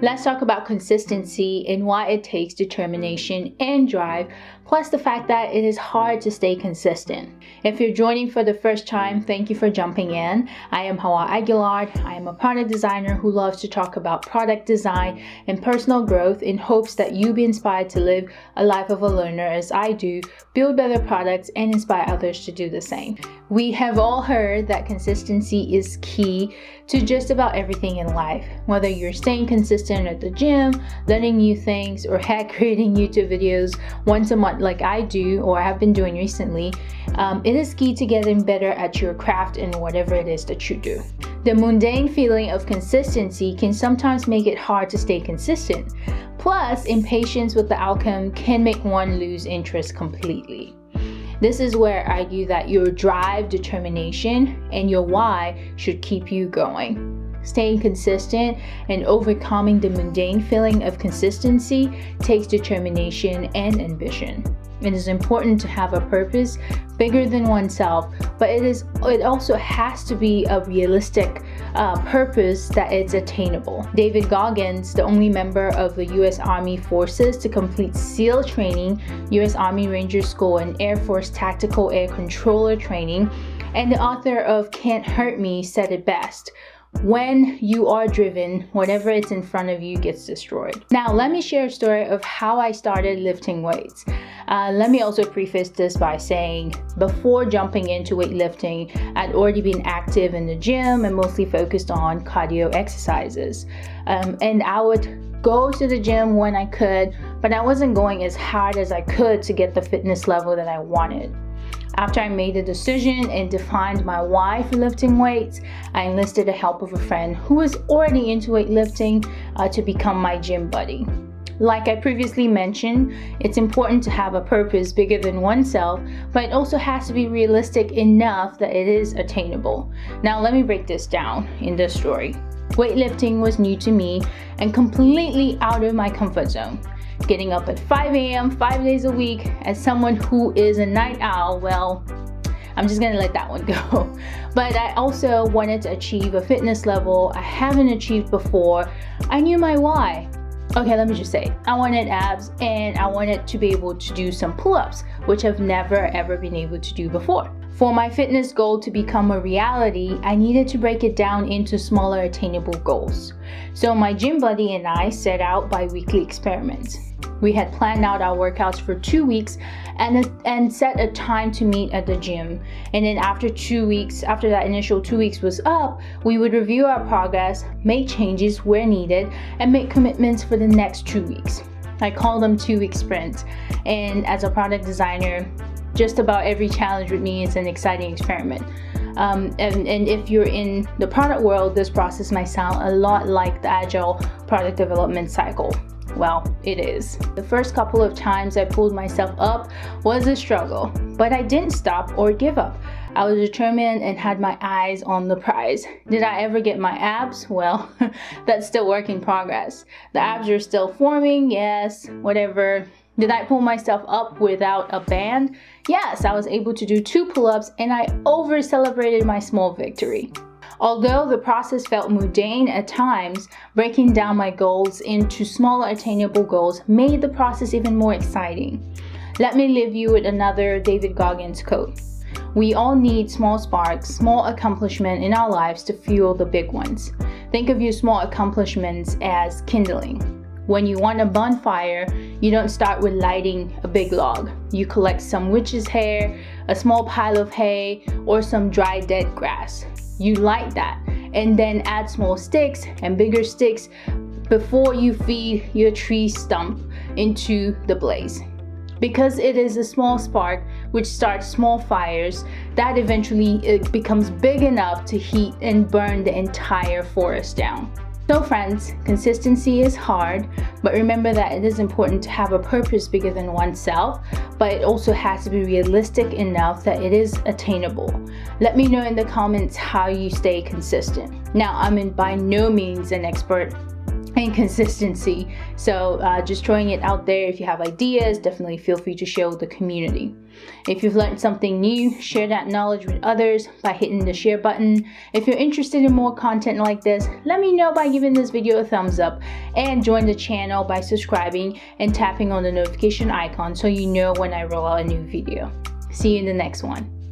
Let's talk about consistency and why it takes determination and drive, plus the fact that it is hard to stay consistent. If you're joining for the first time, thank you for jumping in. I am Hauwa Aguillard. I am a product designer who loves to talk about product design and personal growth in hopes that you be inspired to live a life of a learner as I do, build better products, and inspire others to do the same. We have all heard that consistency is key to just about everything in life. Whether you're staying consistent at the gym, learning new things, or creating YouTube videos once a month like I do or have been doing recently, it is key to getting better at your craft and whatever it is that you do. The mundane feeling of consistency can sometimes make it hard to stay consistent. Plus, impatience with the outcome can make one lose interest completely. This is where I argue that your drive, determination, and your why should keep you going. Staying consistent and overcoming the mundane feeling of consistency takes determination and ambition. It is important to have a purpose bigger than oneself, but it also has to be a realistic purpose that it's attainable. David Goggins, the only member of the U.S. Army Forces to complete SEAL training, U.S. Army Ranger School, and Air Force Tactical Air Controller training, and the author of Can't Hurt Me, said it best: when you are driven, whatever is in front of you gets destroyed. Now, let me share a story of how I started lifting weights. Let me also preface this by saying, before jumping into weightlifting, I'd already been active in the gym and mostly focused on cardio exercises. And I would go to the gym when I could, but I wasn't going as hard as I could to get the fitness level that I wanted. After I made the decision and defined my why for lifting weights, I enlisted the help of a friend who was already into weightlifting to become my gym buddy. Like I previously mentioned, it's important to have a purpose bigger than oneself, but it also has to be realistic enough that it is attainable. Now, let me break this down in this story. Weightlifting was new to me and completely out of my comfort zone. Getting up at 5 a.m. 5 days a week as someone who is a night owl, well, I'm just gonna let that one go. But I also wanted to achieve a fitness level I haven't achieved before. I knew my why. Okay, let me just say, I wanted abs and I wanted to be able to do some pull-ups, which I've never ever been able to do before. For my fitness goal to become a reality, I needed to break it down into smaller attainable goals. So my gym buddy and I set out bi-weekly experiments. We had planned out our workouts for 2 weeks and set a time to meet at the gym. And then after that initial 2 weeks was up, we would review our progress, make changes where needed, and make commitments for the next 2 weeks. I call them 2-week sprints. And as a product designer, just about every challenge with me is an exciting experiment. And if you're in the product world, this process might sound a lot like the agile product development cycle. Well, it is. The first couple of times I pulled myself up was a struggle, but I didn't stop or give up. I was determined and had my eyes on the prize. Did I ever get my abs? Well, that's still work in progress. The abs are still forming, yes, whatever. Did I pull myself up without a band? Yes, I was able to do 2 pull-ups and I over-celebrated my small victory. Although the process felt mundane at times, breaking down my goals into smaller attainable goals made the process even more exciting. Let me leave you with another David Goggins quote. We all need small sparks, small accomplishment in our lives to fuel the big ones. Think of your small accomplishments as kindling. When you want a bonfire, you don't start with lighting a big log. You collect some witch's hair, a small pile of hay, or some dry dead grass. You light that and then add small sticks and bigger sticks before you feed your tree stump into the blaze. Because it is a small spark which starts small fires that eventually it becomes big enough to heat and burn the entire forest down. So friends, consistency is hard, but remember that it is important to have a purpose bigger than oneself, but it also has to be realistic enough that it is attainable. Let me know in the comments how you stay consistent. Now, I'm by no means an expert and consistency. So just throwing it out there. If you have ideas, definitely feel free to share with the community. If you've learned something new, share that knowledge with others by hitting the share button. If you're interested in more content like this, let me know by giving this video a thumbs up, and join the channel by subscribing and tapping on the notification icon so you know when I roll out a new video. See you in the next one.